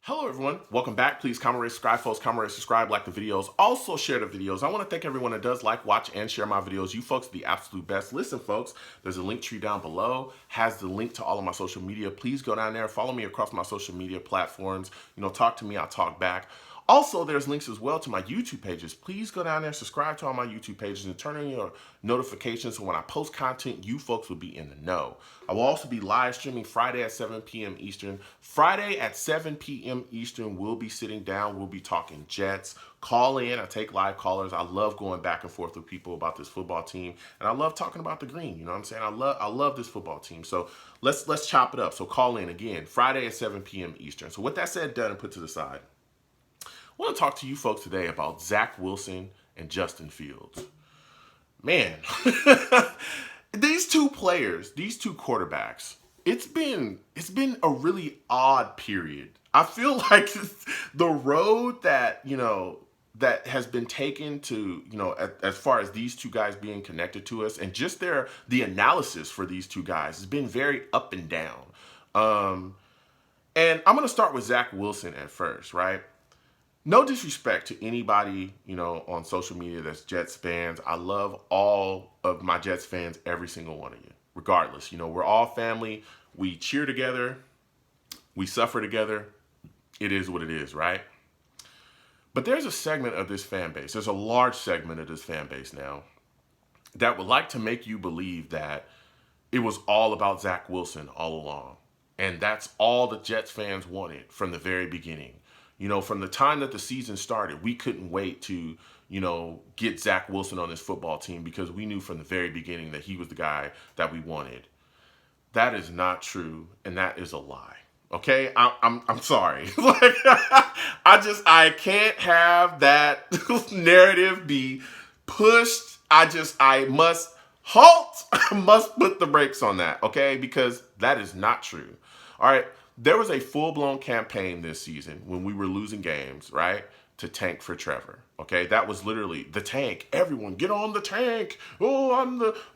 Hello everyone, welcome back. Please comment, rate, subscribe, folks. Comment, rate, subscribe, like the videos. Also share the videos. I want to thank everyone that does like, watch, and share my videos. You folks are the absolute best. Listen, folks, there's a link tree down below. Has the link to all of my social media. Please go down there, follow me across my social media platforms. Talk to me, I'll talk back. Also, there's links as well to my YouTube pages. Please go down there, subscribe to all my YouTube pages, and turn on your notifications so when I post content, you folks will be in the know. I will also be live streaming Friday at 7 p.m. Eastern. Friday at 7 p.m. Eastern, we'll be sitting down. We'll be talking Jets. Call in. I take live callers. I love going back and forth with people about this football team, and I love talking about the green. You know what I'm saying? I love this football team. So let's chop it up. So call in again Friday at 7 p.m. Eastern. So with that said, done and put to the side, I want to talk to you folks today about Zach Wilson and Justin Fields. Man, these two players, these two quarterbacks, it's been a really odd period. I feel like the road that, that has been taken to, as far as these two guys being connected to us and just the analysis for these two guys has been very up and down. And I'm going to start with Zach Wilson at first, right? No disrespect to anybody, on social media that's Jets fans. I love all of my Jets fans, every single one of you, regardless. We're all family. We cheer together. We suffer together. It is what it is, right? But there's a segment of this fan base. There's a large segment of this fan base now that would like to make you believe that it was all about Zach Wilson all along. And that's all the Jets fans wanted from the very beginning. From the time that the season started, we couldn't wait to, get Zach Wilson on this football team because we knew from the very beginning that he was the guy that we wanted. That is not true, and that is a lie. Okay, I'm sorry. I can't have that narrative be pushed. I must halt. I must put the brakes on that. Okay, because that is not true. All right. There was a full-blown campaign this season when we were losing games, right, to tank for Trevor. Okay, that was literally the tank. Everyone, get on the tank. Oh,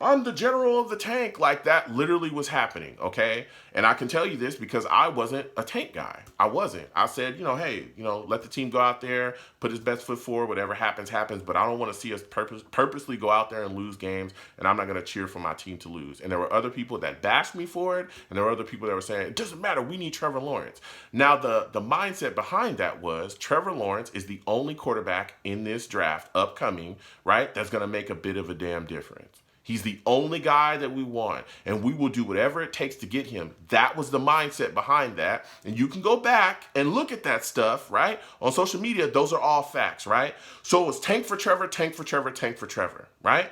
I'm the general of the tank. Like that literally was happening. Okay, and I can tell you this because I wasn't a tank guy. I wasn't. I said, hey, let the team go out there, put his best foot forward. Whatever happens, happens. But I don't want to see us purposely go out there and lose games. And I'm not going to cheer for my team to lose. And there were other people that bashed me for it, and there were other people that were saying it doesn't matter. We need Trevor Lawrence. Now the mindset behind that was Trevor Lawrence is the only quarterback in this draft upcoming, right, that's going to make a bit of a damn difference. He's the only guy that we want, and we will do whatever it takes to get him. That was the mindset behind that. And you can go back and look at that stuff, right? On social media, those are all facts, right? So it was tank for Trevor, tank for Trevor, tank for Trevor, right?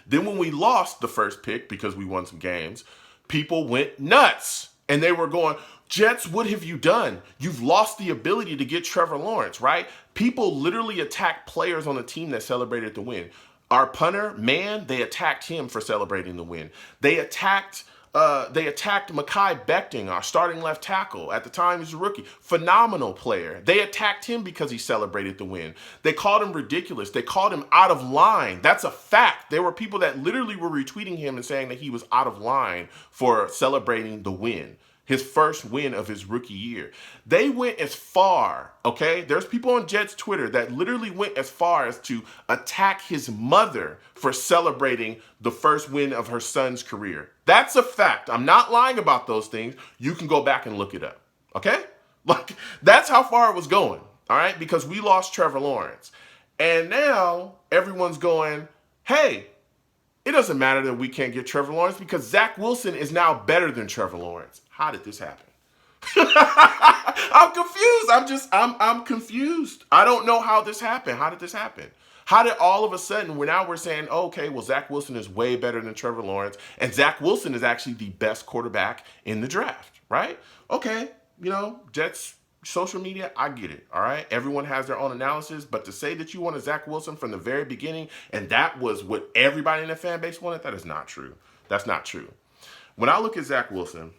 Then when we lost the first pick because we won some games, people went nuts. And they were going, Jets, what have you done? You've lost the ability to get Trevor Lawrence, right? People literally attacked players on the team that celebrated the win. Our punter, man, they attacked him for celebrating the win. They attacked Mekhi Becton, our starting left tackle. At the time, he was a rookie. Phenomenal player. They attacked him because he celebrated the win. They called him ridiculous. They called him out of line. That's a fact. There were people that literally were retweeting him and saying that he was out of line for celebrating the win. His first win of his rookie year. They went as far, okay? There's people on Jets Twitter that literally went as far as to attack his mother for celebrating the first win of her son's career. That's a fact. I'm not lying about those things. You can go back and look it up, okay? Like, that's how far it was going, all right? Because we lost Trevor Lawrence. And now everyone's going, hey, it doesn't matter that we can't get Trevor Lawrence because Zach Wilson is now better than Trevor Lawrence. How did this happen? I'm confused. I'm confused. I don't know how this happened. How did this happen? How did all of a sudden we're saying, oh, okay, well, Zach Wilson is way better than Trevor Lawrence, and Zach Wilson is actually the best quarterback in the draft, right? Okay, Jets social media, I get it, all right? Everyone has their own analysis, but to say that you wanted Zach Wilson from the very beginning and that was what everybody in the fan base wanted, that is not true. That's not true. When I look at Zach Wilson,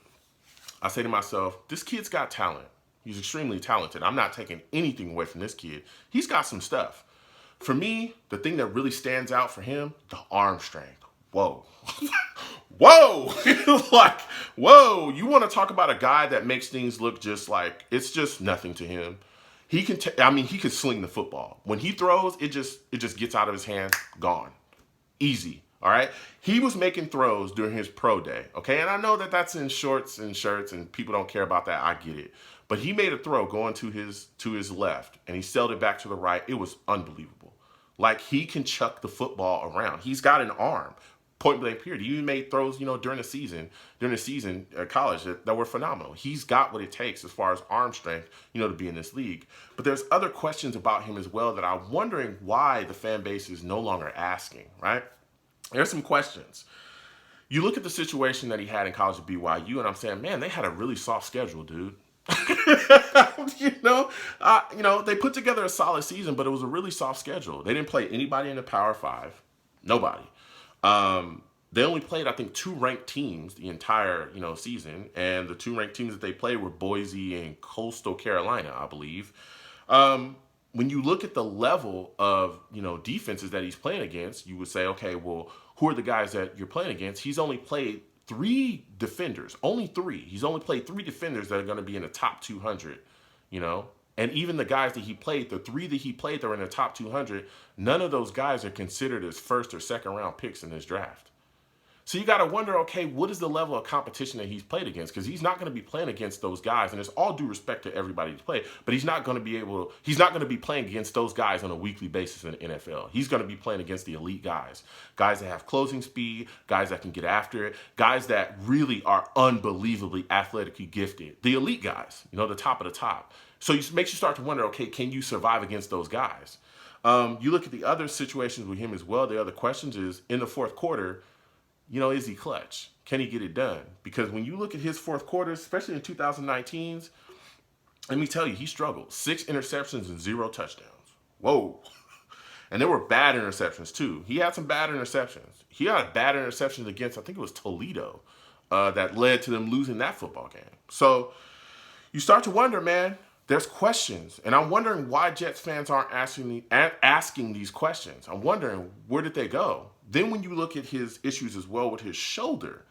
I say to myself, this kid's got talent. He's extremely talented. I'm not taking anything away from this kid. He's got some stuff. For me, the thing that really stands out for him, the arm strength. Whoa. Whoa, like, whoa, you want to talk about a guy that makes things look just like it's just nothing to him. He can, I mean, he can sling the football. When he throws, it just gets out of his hand, gone. Easy. All right. He was making throws during his pro day. Okay. And I know that that's in shorts and shirts and people don't care about that. I get it. But he made a throw going to his left and he sailed it back to the right. It was unbelievable. Like he can chuck the football around. He's got an arm. Point blank period. He even made throws, during the season at college that were phenomenal. He's got what it takes as far as arm strength, to be in this league. But there's other questions about him as well that I'm wondering why the fan base is no longer asking, right? There's some questions. You look at the situation that he had in college at BYU, and I'm saying, man, they had a really soft schedule, dude. They put together a solid season, but it was a really soft schedule. They didn't play anybody in the Power Five, nobody. They only played, I think, two ranked teams the entire, season, and the two ranked teams that they played were Boise and Coastal Carolina, I believe. When you look at the level of, defenses that he's playing against, you would say, okay, well, who are the guys that you're playing against? He's only played three defenders, only three. He's only played three defenders that are going to be in the top 200, And even the guys that he played, the three that he played that were in the top 200, none of those guys are considered as first or second round picks in this draft. So you got to wonder, okay, what is the level of competition that he's played against? Because he's not going to be playing against those guys, and it's all due respect to everybody to play. But he's not going to be playing against those guys on a weekly basis in the NFL. He's going to be playing against the elite guys that have closing speed, guys that can get after it, guys that really are unbelievably athletically gifted. The elite guys, the top of the top. So it makes you start to wonder, okay, can you survive against those guys? You look at the other situations with him as well. The other questions is in the fourth quarter. Is he clutch? Can he get it done? Because when you look at his fourth quarter, especially in 2019's, let me tell you, he struggled. 6 interceptions and 0 touchdowns. Whoa. And there were bad interceptions, too. He had some bad interceptions. He had a bad interception against, I think it was Toledo, that led to them losing that football game. So you start to wonder, man, there's questions. And I'm wondering why Jets fans aren't asking these questions. I'm wondering, where did they go? Then when you look at his issues as well with his shoulder,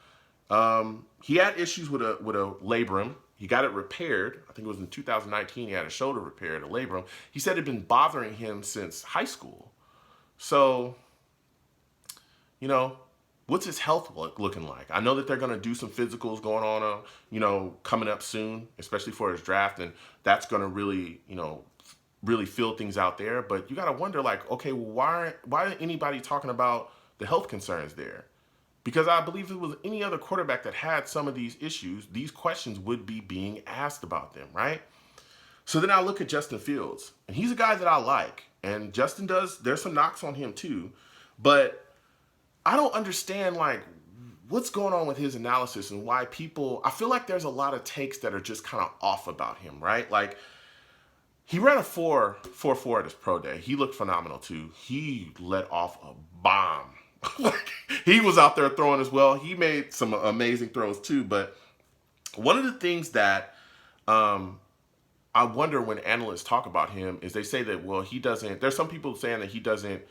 he had issues with a labrum. He got it repaired. I think it was in 2019 he had a shoulder repaired, a labrum. He said it had been bothering him since high school. So, what's his health looking like? I know that they're going to do some physicals going on, coming up soon, especially for his draft, and that's going to really fill things out there. But you got to wonder, like, okay, why isn't anybody talking about the health concerns there? Because I believe if it was any other quarterback that had some of these issues, these questions would be being asked about them, right? So then I look at Justin Fields, and he's a guy that I like. And there's some knocks on him too. But I don't understand, like, what's going on with his analysis and why I feel like there's a lot of takes that are just kind of off about him, right? Like, he ran a 4.44 at his pro day. He looked phenomenal too. He let off a bomb. He was out there throwing as well. He made some amazing throws too. But one of the things that I wonder when analysts talk about him is they say that, well, he doesn't. There's some people saying that he doesn't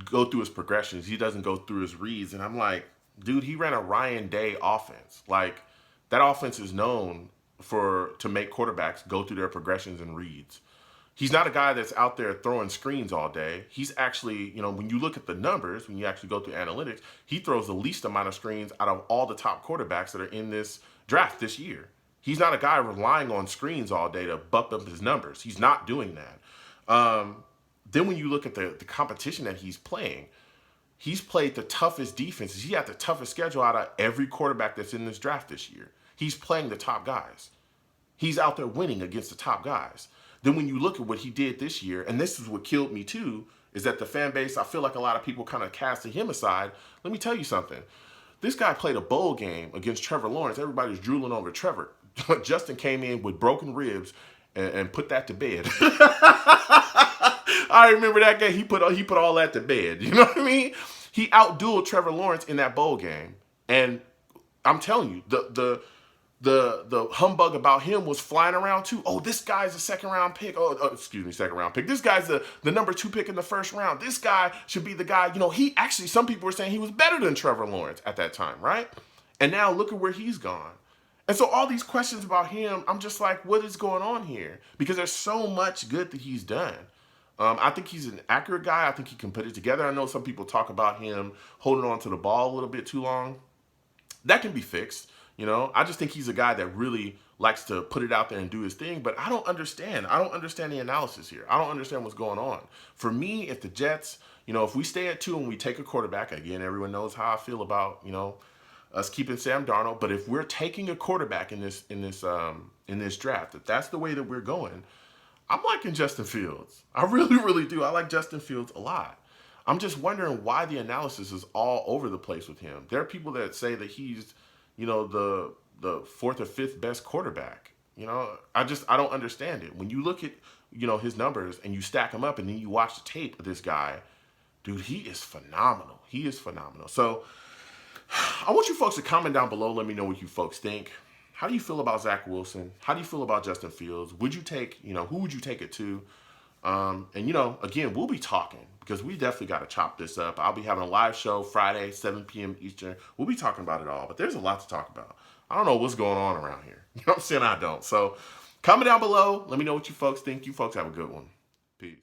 go through his progressions. He doesn't go through his reads. And I'm like, dude, he ran a Ryan Day offense. Like, that offense is known to make quarterbacks go through their progressions and reads. He's not a guy that's out there throwing screens all day. He's actually, when you look at the numbers, when you actually go through analytics, he throws the least amount of screens out of all the top quarterbacks that are in this draft this year. He's not a guy relying on screens all day to buck up his numbers. He's not doing that. Then when you look at the competition that he's playing, he's played the toughest defenses. He had the toughest schedule out of every quarterback that's in this draft this year. He's playing the top guys. He's out there winning against the top guys. Then when you look at what he did this year, and this is what killed me too, is that the fan base, I feel like a lot of people kind of casted him aside. Let me tell you something. This guy played a bowl game against Trevor Lawrence. Everybody was drooling over Trevor. Justin came in with broken ribs and put that to bed. I remember that game. He put all that to bed. You know what I mean? He outdueled Trevor Lawrence in that bowl game. And I'm telling you, the humbug about him was flying around too. Oh, this guy's a second round pick. Second round pick. This guy's the number 2 pick in the first round. This guy should be the guy. He actually, some people were saying he was better than Trevor Lawrence at that time, right? And now look at where he's gone. And so all these questions about him, I'm just like, what is going on here? Because there's so much good that he's done. I think he's an accurate guy. I think he can put it together. I know some people talk about him holding on to the ball a little bit too long. That can be fixed. I just think he's a guy that really likes to put it out there and do his thing. But I don't understand. I don't understand the analysis here. I don't understand what's going on. For me, if the Jets, if we stay at 2 and we take a quarterback, again, everyone knows how I feel about, us keeping Sam Darnold. But if we're taking a quarterback in this draft, if that's the way that we're going, I'm liking Justin Fields. I really, really do. I like Justin Fields a lot. I'm just wondering why the analysis is all over the place with him. There are people that say that he's, the fourth or fifth best quarterback. I don't understand it. When you look at, his numbers and you stack them up and then you watch the tape of this guy, dude, he is phenomenal. He is phenomenal. So I want you folks to comment down below. Let me know what you folks think. How do you feel about Zach Wilson? How do you feel about Justin Fields? Would you take, who would you take it to? And, again, we'll be talking because we definitely got to chop this up. I'll be having a live show Friday, 7 p.m. Eastern. We'll be talking about it all, but there's a lot to talk about. I don't know what's going on around here. You know what I'm saying? I don't. So comment down below. Let me know what you folks think. You folks have a good one. Peace.